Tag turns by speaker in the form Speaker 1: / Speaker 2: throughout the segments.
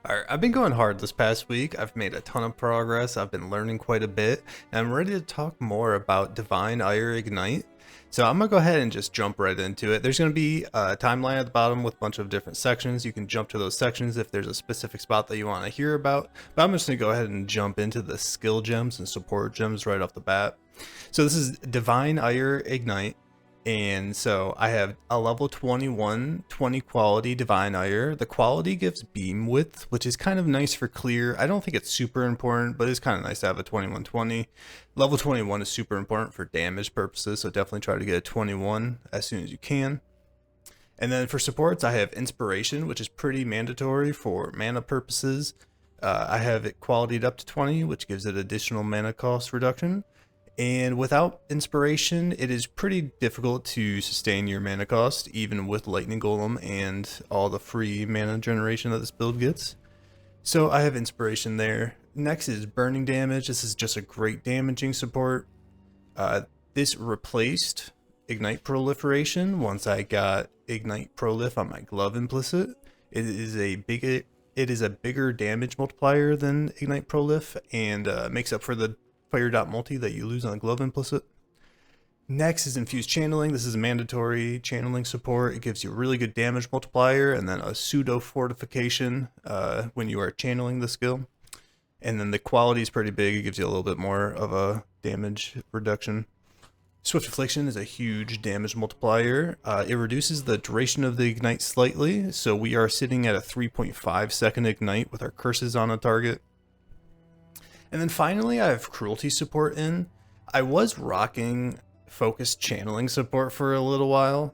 Speaker 1: Alright, I've been going hard this past week. I've made a ton of progress. I've been learning quite a bit, and I'm ready to talk more about Divine Ire Ignite. So I'm gonna go ahead and just jump right into it. There's gonna be a timeline at the bottom with a bunch of different sections. You can jump to those sections if there's a specific spot that you want to hear about. But I'm just gonna go ahead and jump into the skill gems and support gems right off the bat. So this is Divine Ire Ignite. And so I have a level 21, 20 quality Divine Ire. The quality gives beam width, which is kind of nice for clear. I don't think it's super important, but it's kind of nice to have a 21-20. Level 21 is super important for damage purposes, so definitely try to get a 21 as soon as you can. And then for supports, I have Inspiration, which is pretty mandatory for mana purposes. I have it qualityed up to 20, which gives it additional mana cost reduction. And without Inspiration, it is pretty difficult to sustain your mana cost, even with Lightning Golem and all the free mana generation that this build gets. So I have Inspiration there. Next is Burning Damage. This is just a great damaging support. This replaced Ignite Proliferation once I got Ignite Prolif on my glove implicit. It is a bigger damage multiplier than Ignite Prolif, and makes up for the fire dot multi that you lose on glove implicit. Next is Infused Channeling. This is a mandatory channeling support. It gives you a really good damage multiplier and then a pseudo fortification when you are channeling the skill. And then the quality is pretty big. It gives you a little bit more of a damage reduction. Swift Affliction is a huge damage multiplier. It reduces the duration of the ignite slightly, so we are sitting at a 3.5 second ignite with our curses on a target. And then finally, I have Cruelty support in. I was rocking Focused Channeling support for a little while.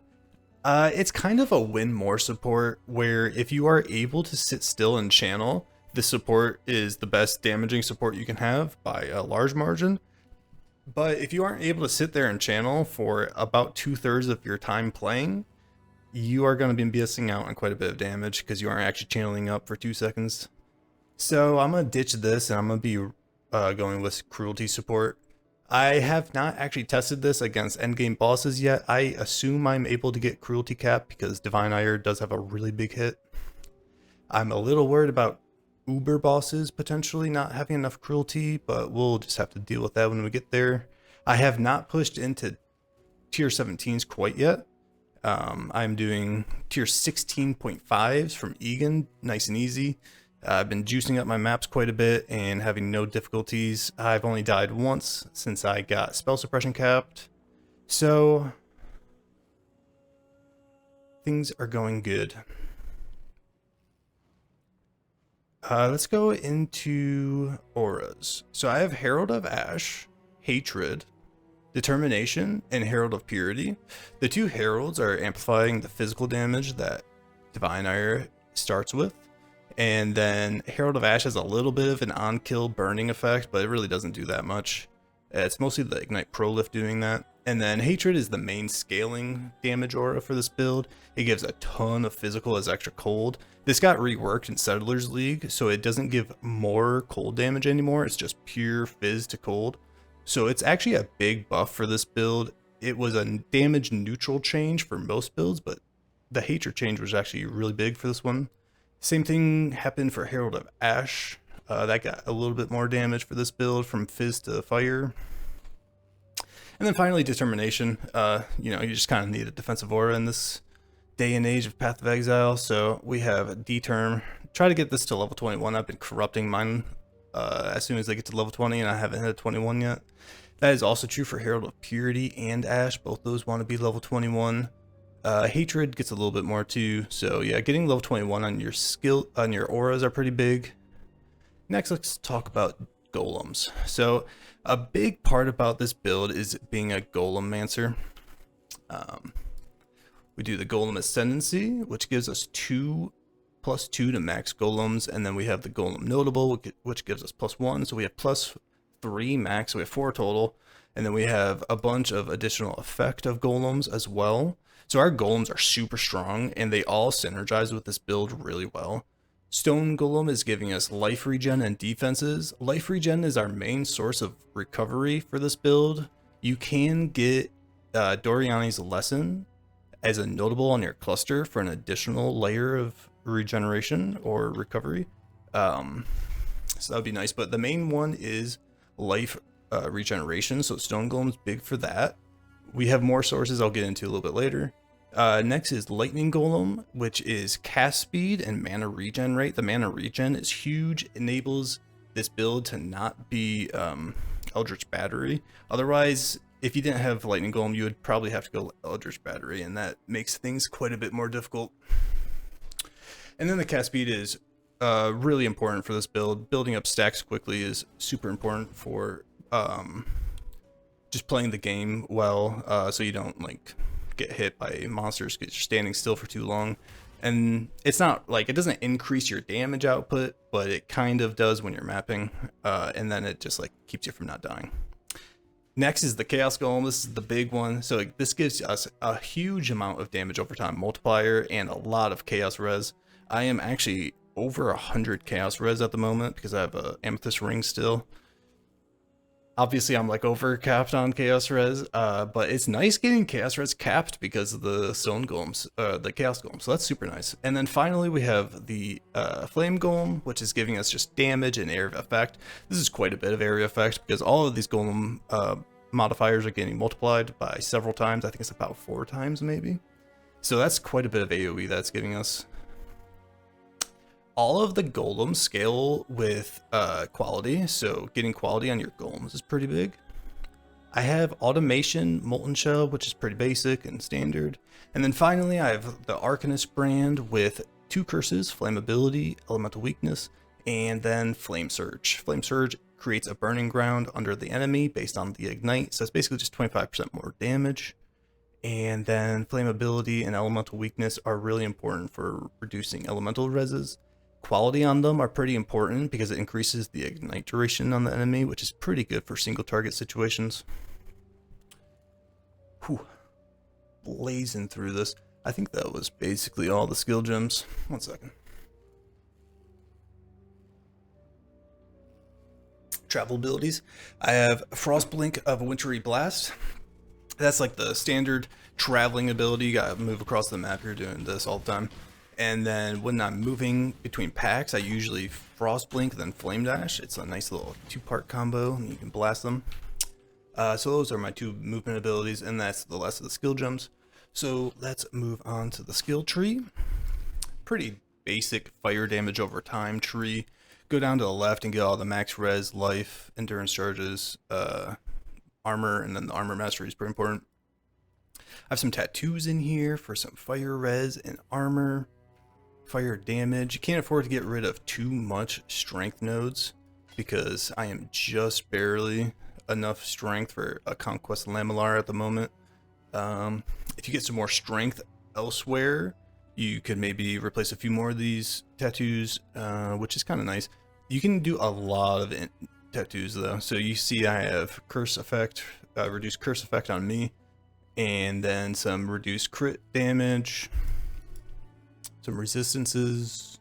Speaker 1: It's kind of a win more support, where if you are able to sit still and channel, this support is the best damaging support you can have by a large margin. But if you aren't able to sit there and channel for about 2/3 of your time playing, you are going to be missing out on quite a bit of damage because you aren't actually channeling up for 2 seconds. So I'm going to ditch this and I'm going to be going with Cruelty support. I have not actually tested this against endgame bosses yet. I assume I'm able to get Cruelty cap because Divine Ire does have a really big hit. I'm a little worried about Uber bosses potentially not having enough Cruelty, but we'll just have to deal with that when we get there. I have not pushed into tier 17s quite yet. I'm doing tier 16.5s from Egan, nice and easy. I've been juicing up my maps quite a bit and having no difficulties. I've only died once since I got spell suppression capped. So things are going good. Let's go into auras. So I have Herald of Ash, Hatred, Determination, and Herald of Purity. The two heralds are amplifying the physical damage that Divine Ire starts with. And then Herald of Ash has a little bit of an on-kill burning effect, but it really doesn't do that much. It's mostly the Ignite Prolif doing that. And then Hatred is the main scaling damage aura for this build. It gives a ton of physical as extra cold. This got reworked in Settlers League, so it doesn't give more cold damage anymore. It's just pure fizz to cold. So it's actually a big buff for this build. It was a damage neutral change for most builds, but the Hatred change was actually really big for this one. Same thing happened for Herald of Ash. That got a little bit more damage for this build from fizz to fire. And then finally, Determination. You just kind of need a defensive aura in this day and age of Path of Exile. So we have D-Term. Try to get this to level 21. I've been corrupting mine as soon as I get to level 20, and I haven't hit 21 yet. That is also true for Herald of Purity and Ash. Both those want to be level 21. Hatred gets a little bit more too. So yeah, getting level 21 on your auras are pretty big. Next, let's talk about golems. So a big part about this build is being a Golemmancer. We do the Golem Ascendancy, which gives us 2+2 to max golems, and then we have the Golem Notable, which gives us +1. So we have +3 max, so we have 4 total. And then we have a bunch of additional effect of golems as well. So our golems are super strong, and they all synergize with this build really well. Stone Golem is giving us life regen and defenses. Life regen is our main source of recovery for this build. You can get Doriani's Lesson as a notable on your cluster for an additional layer of regeneration or recovery. So that would be nice. But the main one is life regeneration. So stone golem's big for that. We have more sources I'll get into a little bit later. Next is lightning golem, which is cast speed and mana regen rate. The mana regen is huge, enables this build to not be Eldritch Battery. Otherwise, if you didn't have lightning golem, you would probably have to go Eldritch Battery, and that makes things quite a bit more difficult. And then the cast speed is really important for this build. Building up stacks quickly is super important for just playing the game well, so you don't like get hit by monsters because you're standing still for too long. And it's not like, it doesn't increase your damage output, but it kind of does when you're mapping, and then it just like keeps you from not dying. Next is the Chaos Golem. This is the big one. So this gives us a huge amount of damage over time multiplier and a lot of Chaos Res. I am actually over 100 Chaos Res at the moment because I have a Amethyst Ring still. Obviously, I'm like over capped on Chaos Res, but it's nice getting Chaos Res capped because of the Stone Golems, the Chaos Golem, so that's super nice. And then finally, we have the Flame Golem, which is giving us just damage and area of effect. This is quite a bit of area effect because all of these Golem modifiers are getting multiplied by several times. I think it's about 4 times maybe. So that's quite a bit of AoE that's giving us. All of the golems scale with quality, so getting quality on your golems is pretty big. I have automation, molten shell, which is pretty basic and standard. And then finally, I have the Arcanist brand with 2 curses, flammability, elemental weakness, and then flame surge. Flame surge creates a burning ground under the enemy based on the ignite, so it's basically just 25% more damage. And then flammability and elemental weakness are really important for reducing elemental reses. Quality on them are pretty important because it increases the ignite duration on the enemy, which is pretty good for single target situations. Whew. Blazing through this. I think that was basically all the skill gems. 1 second. Travel abilities. I have Frostblink of Wintry Blast. That's like the standard traveling ability. You gotta move across the map. You're doing this all the time. And then when I'm moving between packs, I usually Frostblink, then Flame Dash. It's a nice little 2-part combo, and you can blast them. So those are my 2 movement abilities, and that's the last of the skill gems. So let's move on to the skill tree. Pretty basic fire damage over time tree. Go down to the left and get all the max res, life, endurance charges, armor, and then the armor mastery is pretty important. I have some tattoos in here for some fire res and armor. Fire damage. You can't afford to get rid of too much strength nodes because I am just barely enough strength for a Conquest Lamellar at the moment. If you get some more strength elsewhere, you could maybe replace a few more of these tattoos, which is kind of nice. You can do a lot of tattoos though. So you see I have curse effect, reduced curse effect on me, and then some reduced crit damage. Some resistances.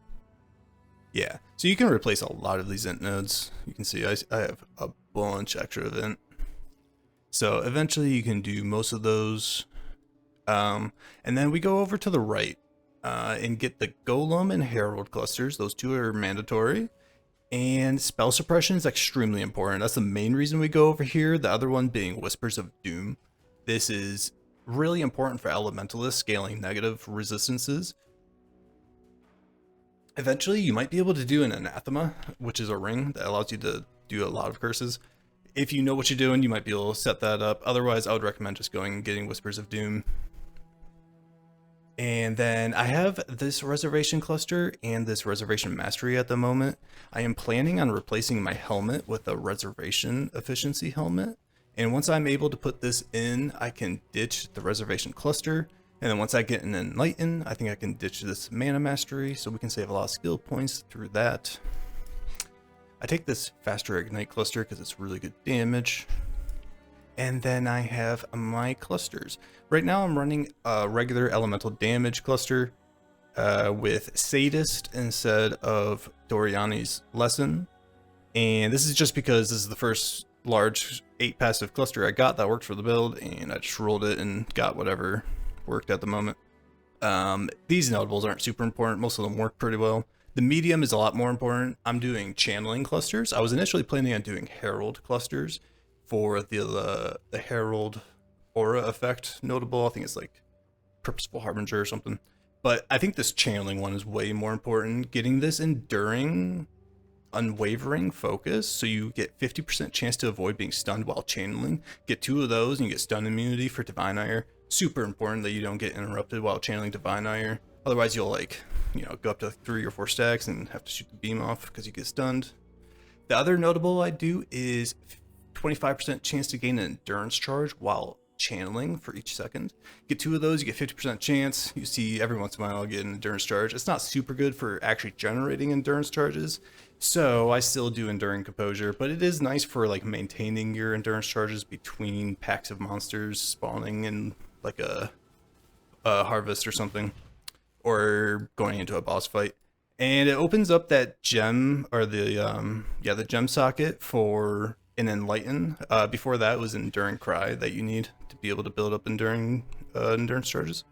Speaker 1: Yeah, so you can replace a lot of these int nodes. You can see I have a bunch extra of int. So eventually you can do most of those. And then we go over to the right and get the Golem and Herald clusters. Those 2 are mandatory. And spell suppression is extremely important. That's the main reason we go over here. The other one being Whispers of Doom. This is really important for Elementalist scaling negative resistances. Eventually, you might be able to do an Anathema, which is a ring that allows you to do a lot of curses. If you know what you're doing, you might be able to set that up. Otherwise, I would recommend just going and getting Whispers of Doom. And then I have this Reservation Cluster and this Reservation Mastery at the moment. I am planning on replacing my helmet with a Reservation Efficiency helmet. And once I'm able to put this in, I can ditch the Reservation Cluster. And then once I get an Enlighten, I think I can ditch this Mana Mastery, so we can save a lot of skill points through that. I take this Faster Ignite Cluster because it's really good damage. And then I have my clusters. Right now I'm running a regular elemental damage cluster with Sadist instead of Doriani's Lesson. And this is just because this is the first large 8 passive cluster I got that worked for the build, and I just rolled it and got whatever worked at the moment. These notables aren't super important. Most of them work pretty well. The medium is a lot more important. I'm doing channeling clusters. I was initially planning on doing herald clusters for the herald aura effect notable. I think it's like purposeful harbinger or something. But I think this channeling one is way more important. Getting this enduring, unwavering focus, so you get 50% chance to avoid being stunned while channeling. Get 2 of those and you get stun immunity for Divine Ire. Super important that you don't get interrupted while channeling Divine Ire. Otherwise you'll like, go up to 3 or 4 stacks and have to shoot the beam off because you get stunned. The other notable I do is 25% chance to gain an endurance charge while channeling for each second. Get 2 of those, you get 50% chance. You see every once in a while I'll get an endurance charge. It's not super good for actually generating endurance charges, so I still do enduring composure, but it is nice for like maintaining your endurance charges between packs of monsters spawning in like a harvest or something, or going into a boss fight. And it opens up that gem, or the gem socket for an enlighten. Before that was enduring cry that you need to be able to build up enduring endurance charges.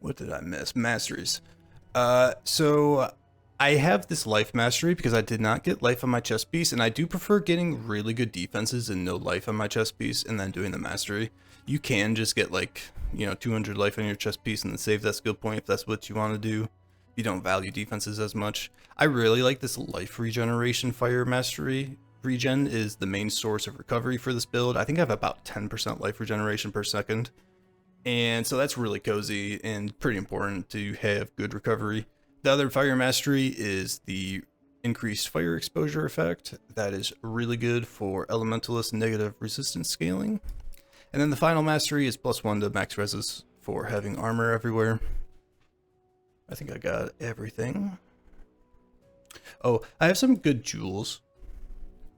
Speaker 1: What did I miss? Masteries. So I have this life mastery because I did not get life on my chest piece, and I do prefer getting really good defenses and no life on my chest piece and then doing the mastery. You can just get like, 200 life on your chest piece and then save that skill point if that's what you want to do. You don't value defenses as much. I really like this life regeneration fire mastery. Regen is the main source of recovery for this build. I think I have about 10% life regeneration per second. And so that's really cozy and pretty important to have good recovery. The other fire mastery is the increased fire exposure effect. That is really good for Elementalist negative resistance scaling. And then the final mastery is +1 to max resist for having armor everywhere. I think I got everything. Oh, I have some good jewels.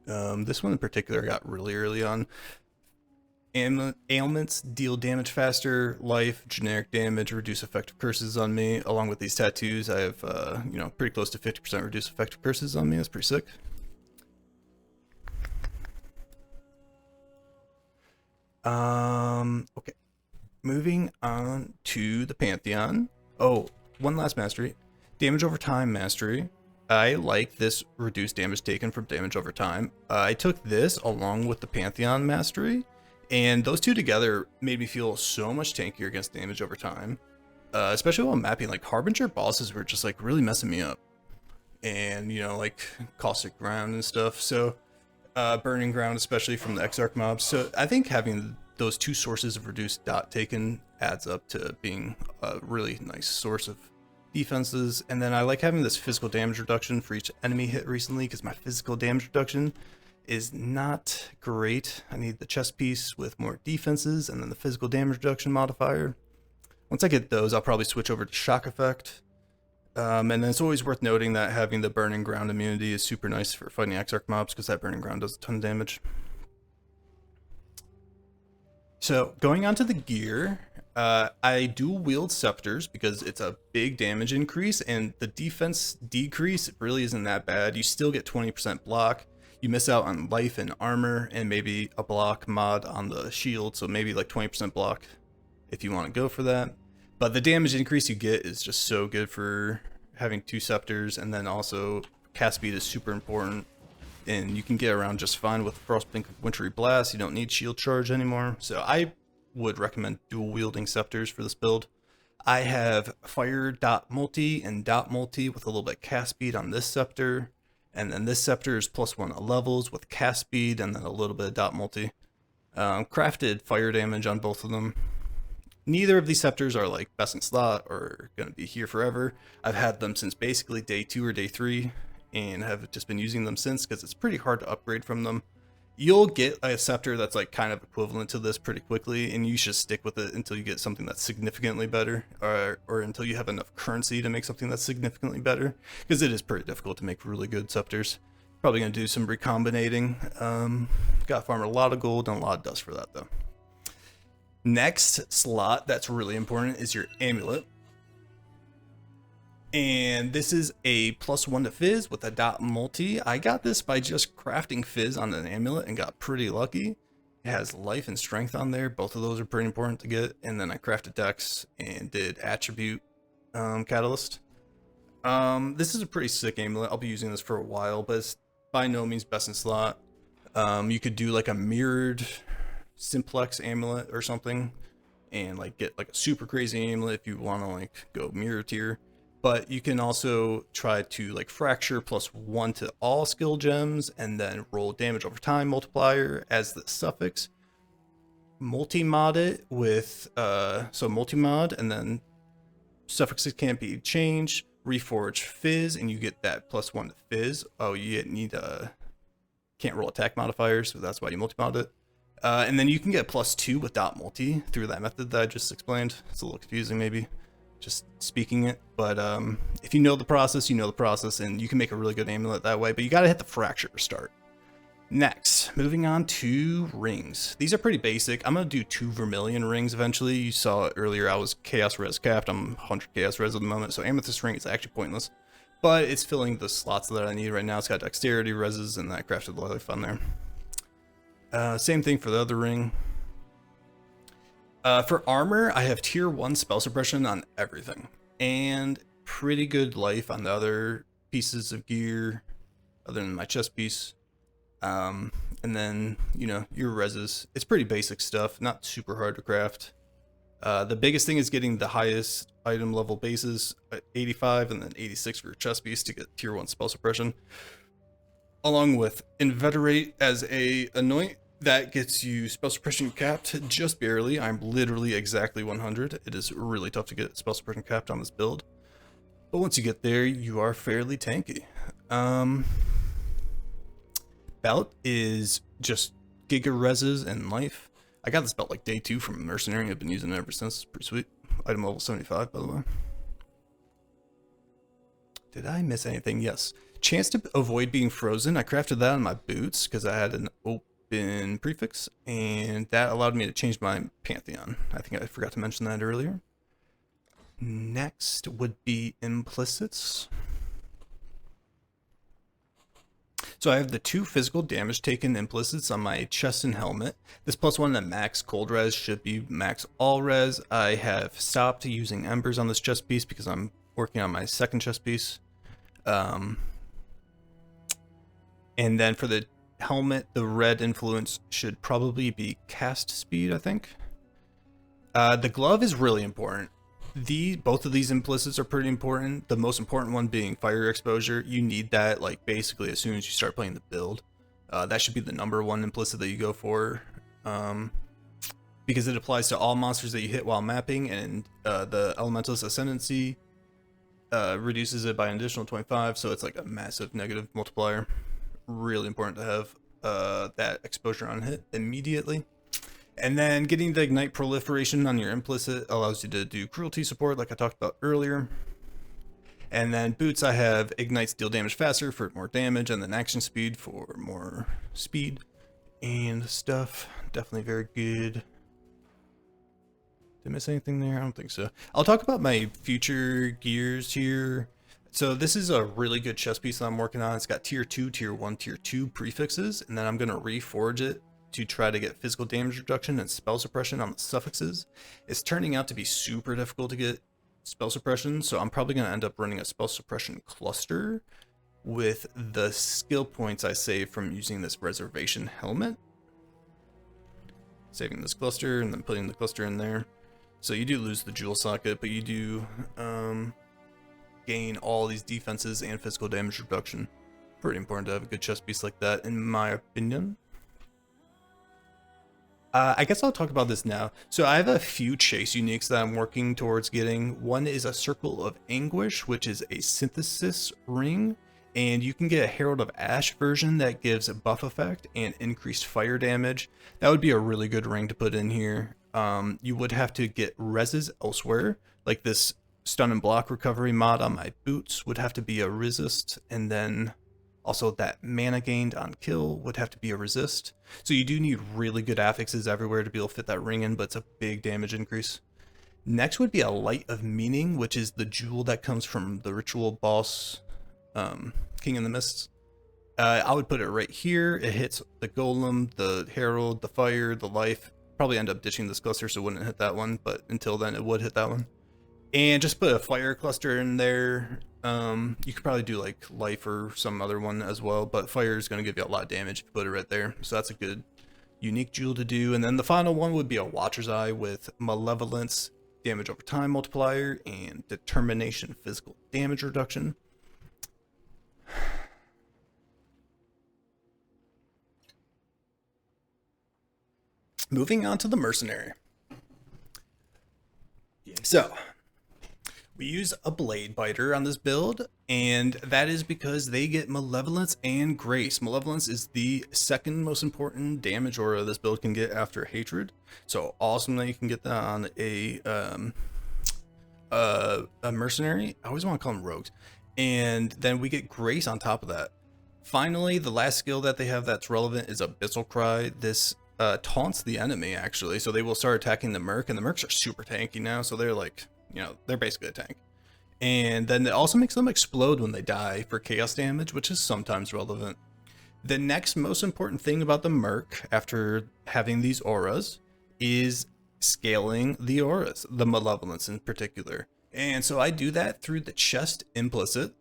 Speaker 1: This one in particular I got really early on. Ailments deal damage faster, life, generic damage, reduce effective curses on me. Along with these tattoos, I have, pretty close to 50% reduce effective curses on me. That's pretty sick. Okay. Moving on to the Pantheon. Oh, one last mastery. Damage over time mastery. I like this reduced damage taken from damage over time. I took this along with the Pantheon mastery, and those two together made me feel so much tankier against damage over time. Especially while mapping, like Harbinger bosses were just like really messing me up. And, like Caustic Ground and stuff. So Burning Ground, especially from the Exarch mobs. So I think having those two sources of reduced dot taken adds up to being a really nice source of defenses. And then I like having this physical damage reduction for each enemy hit recently, because my physical damage reduction is not great. I need the chest piece with more defenses and then the physical damage reduction modifier. Once I get those, I'll probably switch over to shock effect. And then it's always worth noting that having the Burning Ground immunity is super nice for fighting Exarch mobs, because that Burning Ground does a ton of damage. So going on to the gear, I dual wield scepters because it's a big damage increase, and the defense decrease really isn't that bad. You still get 20% block. You miss out on life and armor and maybe a block mod on the shield, so maybe like 20% block if you want to go for that. But the damage increase you get is just so good for having two scepters, and then also cast speed is super important, and you can get around just fine with Frostblink Wintry Blast. You don't need shield charge anymore, so I would recommend dual wielding scepters for this build. I have fire dot multi and dot multi with a little bit of cast speed on this scepter, and then this scepter is +1 to levels with cast speed and then a little bit of dot multi. Crafted fire damage on both of them. Neither of these scepters are like best in slot or going to be here forever. I've had them since basically day 2 or day 3 and have just been using them since, because it's pretty hard to upgrade from them. You'll get a scepter that's like kind of equivalent to this pretty quickly, and you should stick with it until you get something that's significantly better, or until you have enough currency to make something that's significantly better, because it is pretty difficult to make really good scepters. Probably going to do some recombinating. Got to farm a lot of gold and a lot of dust for that though. Next slot that's really important is your amulet. And this is a +1 to Fizz with a dot multi. I got this by just crafting Fizz on an amulet and got pretty lucky. It has life and strength on there. Both of those are pretty important to get. And then I crafted Dex and did attribute catalyst. This is a pretty sick amulet. I'll be using this for a while, but it's by no means best in slot. You could do like a mirrored simplex amulet or something, and like get like a super crazy amulet if you want to like go mirror tier. But you can also try to like fracture +1 to all skill gems, and then roll damage over time multiplier as the suffix. Multi-mod it with so multi-mod, and then suffixes can't be changed. Reforge fizz, and you get that +1 to fizz. Oh, you need can't roll attack modifiers, so that's why you multi-mod it. And then you can get +2 with dot multi through that method that I just explained. It's a little confusing maybe, just speaking it, but if you know the process, you know the process, and you can make a really good amulet that way, but you got to hit the fracture to start. Next, moving on to rings. These are pretty basic. I'm going to do 2 vermilion rings eventually. You saw it earlier, I was chaos res capped. I'm 100 chaos res at the moment, so amethyst ring is actually pointless, but it's filling the slots that I need right now. It's got dexterity reses, and I crafted life on there. Same thing for the other ring. For armor, I have tier 1 spell suppression on everything, and pretty good life on the other pieces of gear, other than my chest piece. And then, you know, your reses. It's pretty basic stuff, not super hard to craft. The biggest thing is getting the highest item level bases at 85 and then 86 for your chest piece to get tier 1 spell suppression. Along with Inveterate as a anoint. That gets you spell suppression capped just barely. I'm literally exactly 100. It is really tough to get spell suppression capped on this build, but once you get there, you are fairly tanky. Belt is just giga reses and life. I got this belt like day 2 from Mercenary. I've been using it ever since. It's pretty sweet. Item level 75, by the way. Did I miss anything? Yes. Chance to avoid being frozen. I crafted that on my boots because I had an open prefix, and that allowed me to change my Pantheon. I think I forgot to mention that earlier. Next would be implicits. So I have the 2 physical damage taken implicits on my chest and helmet. This +1 to max cold res should be max all res. I have stopped using embers on this chest piece because I'm working on my second chest piece. And then for the helmet, the red influence should probably be cast speed, I think. The glove is really important. Both of these implicits are pretty important. The most important one being fire exposure. You need that like basically as soon as you start playing the build. That should be the #1 implicit that you go for, because it applies to all monsters that you hit while mapping, and the Elementalist Ascendancy reduces it by an additional 25, so it's like a massive negative multiplier. Really important to have that exposure on hit immediately. And then getting the ignite proliferation on your implicit allows you to do cruelty support like I talked about earlier. And then boots, I have ignites deal damage faster for more damage, and then action speed for more speed and stuff. Definitely very good. Did I miss anything there? I don't think so. I'll talk about my future gears here. So this is a really good chest piece that I'm working on. It's got tier 2, tier 1, tier 2 prefixes, and then I'm going to reforge it to try to get physical damage reduction and spell suppression on the suffixes. It's turning out to be super difficult to get spell suppression, so I'm probably going to end up running a spell suppression cluster with the skill points I saved from using this reservation helmet. Saving this cluster and then putting the cluster in there. So you do lose the jewel socket, but you do gain all these defenses and physical damage reduction. Pretty important to have a good chest piece like that, in my opinion. I guess I'll talk about this now. So I have a few chase uniques that I'm working towards getting. One is a Circle of Anguish, which is a synthesis ring, and you can get a Herald of Ash version that gives a buff effect and increased fire damage. That would be a really good ring to put in here. You would have to get reses elsewhere, like this stun and block recovery mod on my boots would have to be a resist, and then also that mana gained on kill would have to be a resist. So you do need really good affixes everywhere to be able to fit that ring in, but it's a big damage increase. Next would be a Light of Meaning, which is the jewel that comes from the ritual boss, King in the Mists. I would put it right here. It hits the golem, the herald, the fire, the life. Probably end up ditching this cluster so it wouldn't hit that one, but until then it would hit that one. And just put a fire cluster in there. You could probably do like life or some other one as well, but fire is going to give you a lot of damage if you put it right there. So that's a good unique jewel to do. And then the final one would be a Watcher's Eye with Malevolence, damage over time multiplier, and Determination, physical damage reduction. Moving on to the Mercenary. So we use a Blade Biter on this build, and that is because they get Malevolence and Grace. Malevolence is the second most important damage aura this build can get after Hatred. So awesome that you can get that on a Mercenary. I always want to call them rogues. And then we get Grace on top of that. Finally, the last skill that they have that's relevant is Abyssal Cry. This taunts the enemy, actually, so they will start attacking the Merc, and the Mercs are super tanky now, so they're like, you know, they're basically a tank. And then it also makes them explode when they die for chaos damage, which is sometimes relevant. The next most important thing about the Merc, after having these auras, is scaling the auras, the Malevolence in particular. And so I do that through the chest implicit.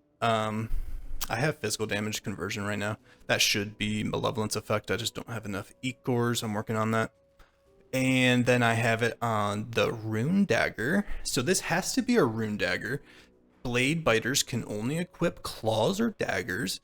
Speaker 1: I have physical damage conversion right now. That should be Malevolence effect. I just don't have enough Eat cores. I'm working on that. And then I have it on the Rune Dagger. So this has to be a Rune Dagger. Blade Biters can only equip claws or daggers,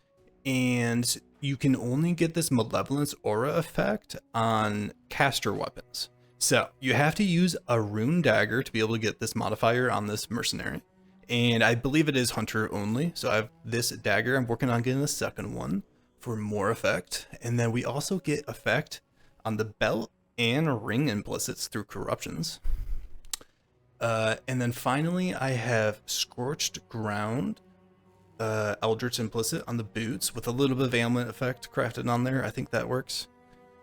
Speaker 1: and you can only get this Malevolence aura effect on caster weapons. So you have to use a Rune Dagger to be able to get this modifier on this Mercenary. And I believe it is Hunter only. So I have this dagger. I'm working on getting the second one for more effect. And then we also get effect on the belt and ring implicits through corruptions. And then finally, I have Scorched Ground, Eldritch implicit on the boots with a little bit of ailment effect crafted on there. I think that works.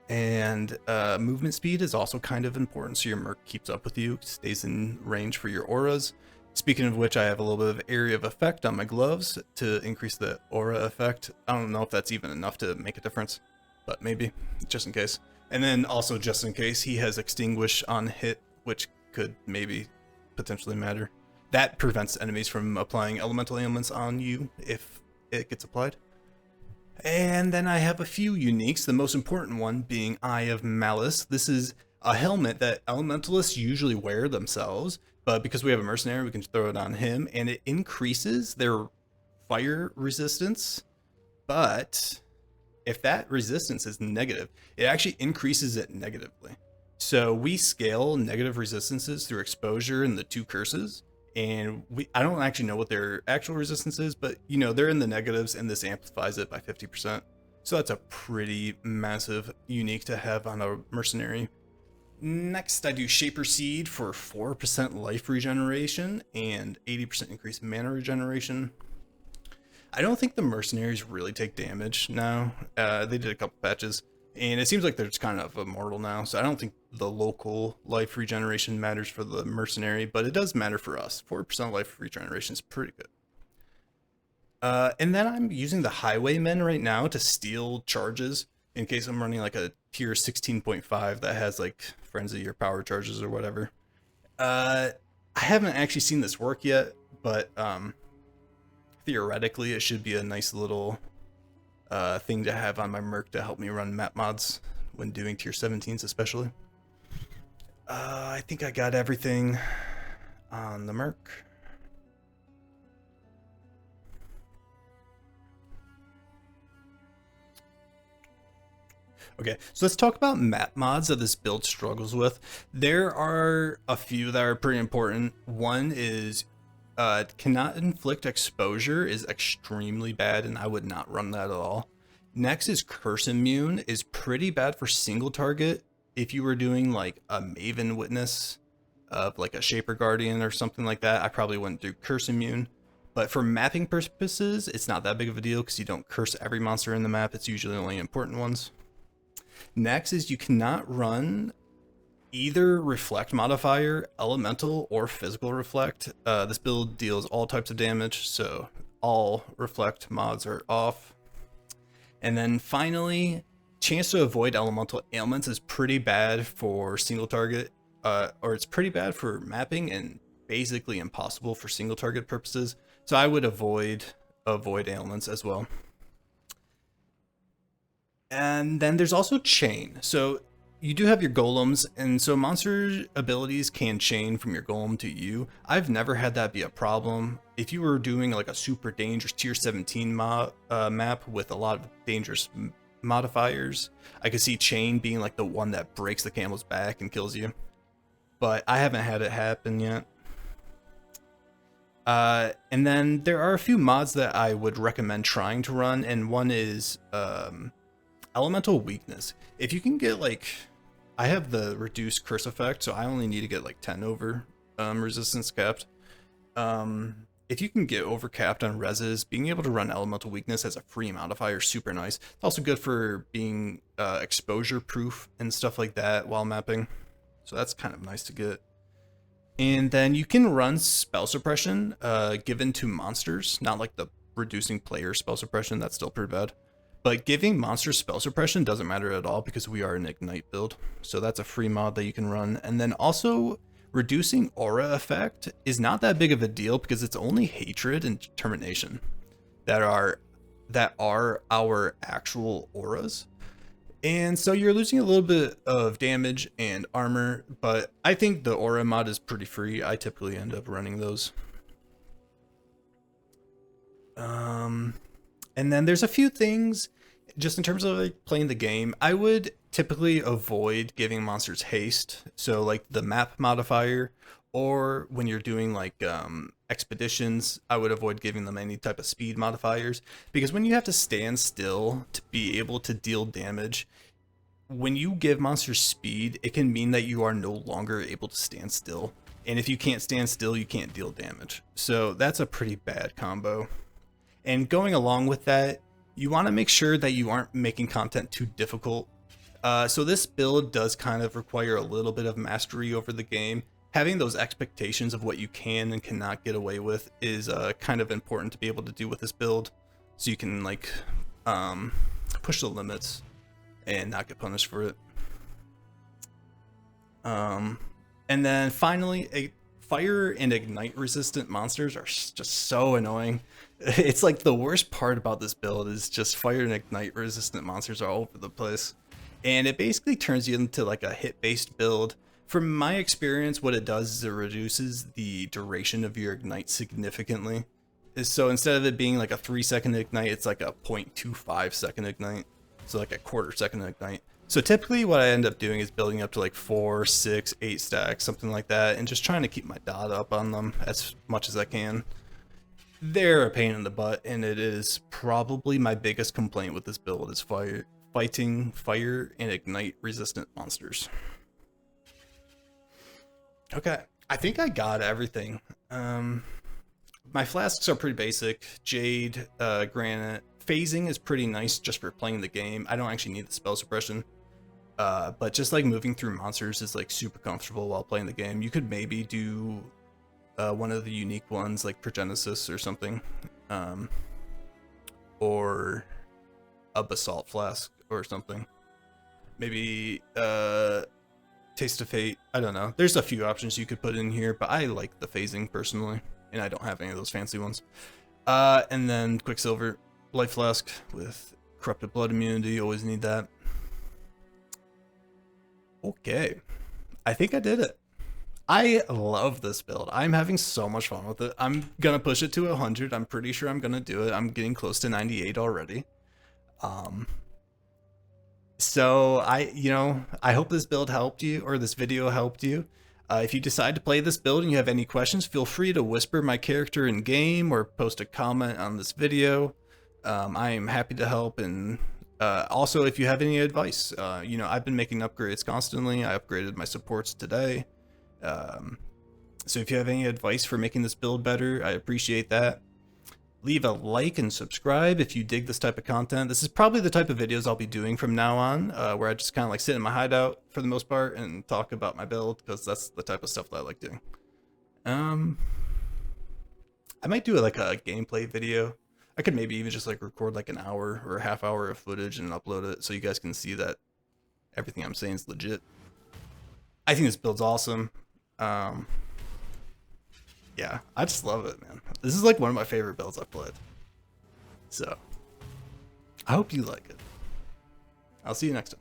Speaker 1: And movement speed is also kind of important, so your Merc keeps up with you, stays in range for your auras. Speaking of which, I have a little bit of area of effect on my gloves to increase the aura effect. I don't know if that's even enough to make a difference, but maybe, just in case. And then also, just in case, he has Extinguish on hit, which could maybe potentially matter. That prevents enemies from applying elemental ailments on you if it gets applied. And then I have a few uniques, the most important one being Eye of Malice. This is a helmet that Elementalists usually wear themselves, but because we have a Mercenary, we can throw it on him, and it increases their fire resistance. But if that resistance is negative, it actually increases it negatively. So we scale negative resistances through exposure and the 2 curses, and I don't actually know what their actual resistance is, but you know, they're in the negatives, and this amplifies it by 50%. So that's a pretty massive unique to have on a Mercenary. Next, I do Shaper Seed for 4% life regeneration and 80% increased mana regeneration. I don't think the Mercenaries really take damage now. They did a couple patches, and it seems like they're just kind of immortal now, so I don't think the local life regeneration matters for the Mercenary, but it does matter for us. 4% life regeneration is pretty good. And then I'm using the Highwaymen right now to steal charges in case I'm running like a tier 16.5 that has like Frenzy or power charges or whatever. I haven't actually seen this work yet, but theoretically it should be a nice little thing to have on my Merc to help me run map mods when doing tier 17s especially. I think I got everything on the Merc. Okay, so let's talk about map mods that this build struggles with. There are a few that are pretty important. One is cannot inflict exposure is extremely bad, and I would not run that at all. Next is Curse Immune is pretty bad for single target. If you were doing like a Maven Witness of like a Shaper Guardian or something like that, I probably wouldn't do Curse Immune. But for mapping purposes, it's not that big of a deal because you don't curse every monster in the map. It's usually only important ones. Next is you cannot run either Reflect modifier, Elemental, or Physical Reflect. This build deals all types of damage, so all Reflect mods are off. And then finally, chance to avoid elemental ailments is pretty bad for single target, or it's pretty bad for mapping and basically impossible for single target purposes. So I would avoid ailments as well. And then there's also chain. So you do have your golems, and so monster abilities can chain from your golem to you. I've never had that be a problem. If you were doing like a super dangerous tier 17 map with a lot of dangerous modifiers, I could see chain being like the one that breaks the camel's back and kills you. But I haven't had it happen yet. And then there are a few mods that I would recommend trying to run, and one is elemental weakness. If you can get like, I have the reduced curse effect, so I only need to get like 10 over resistance capped. If you can get over capped on reses, being able to run elemental weakness as a free modifier is super nice. It's also good for being exposure proof and stuff like that while mapping, so that's kind of nice to get. And then you can run spell suppression given to monsters, not like the reducing player spell suppression, that's still pretty bad. But giving monsters spell suppression doesn't matter at all because we are an ignite build. So that's a free mod that you can run. And then also reducing aura effect is not that big of a deal because it's only hatred and determination that are our actual auras. And so you're losing a little bit of damage and armor, but I think the aura mod is pretty free. I typically end up running those. And then there's a few things just in terms of like playing the game. I would typically avoid giving monsters haste. So like the map modifier, or when you're doing like expeditions, I would avoid giving them any type of speed modifiers, because when you have to stand still to be able to deal damage, when you give monsters speed, it can mean that you are no longer able to stand still. And if you can't stand still, you can't deal damage. So that's a pretty bad combo. And going along with that, you want to make sure that you aren't making content too difficult. So this build does kind of require a little bit of mastery over the game. Having those expectations of what you can and cannot get away with is kind of important to be able to do with this build, so you can like push the limits and not get punished for it. And then finally, fire and ignite resistant monsters are just so annoying. It's like the worst part about this build is just fire and ignite resistant monsters are all over the place. And it basically turns you into like a hit-based build. From my experience, what it does is it reduces the duration of your ignite significantly. So instead of it being like a 3-second ignite, it's like a 0.25 second ignite. So like a quarter second ignite. So typically what I end up doing is building up to like 4, 6, 8 stacks, something like that, and just trying to keep my dot up on them as much as I can. They're a pain in the butt, and it is probably my biggest complaint with this build is fighting fire and ignite resistant monsters. Okay, I think I got everything. My flasks are pretty basic. Jade, granite. Phasing is pretty nice just for playing the game. I don't actually need the spell suppression. But just like moving through monsters is like super comfortable while playing the game. You could maybe do one of the unique ones like Progenesis or something. Or a Basalt Flask or something. Maybe Taste of Fate. I don't know. There's a few options you could put in here, but I like the phasing personally, and I don't have any of those fancy ones. And then Quicksilver Life Flask with Corrupted Blood immunity. Always need that. Okay, I think I did it. I love this build. I'm having so much fun with it. I'm gonna push it to 100. I'm pretty sure I'm gonna do it. I'm getting close to 98 already. So I hope this build helped you, or this video helped you. If you decide to play this build and you have any questions, feel free to whisper my character in game or post a comment on this video. I am happy to help. And also, if you have any advice, I've been making upgrades constantly. I upgraded my supports today. So if you have any advice for making this build better, I appreciate that. Leave a like and subscribe if you dig this type of content. This is probably the type of videos I'll be doing from now on, where I just kind of like sit in my hideout for the most part and talk about my build, because that's the type of stuff that I like doing. I might do like a gameplay video I could maybe even just like record like an hour or a half hour of footage and upload it so you guys can see that everything I'm saying is legit. I think this build's awesome. Yeah, I just love it, man. This is like one of my favorite builds I've played. So, I hope you like it. I'll see you next time.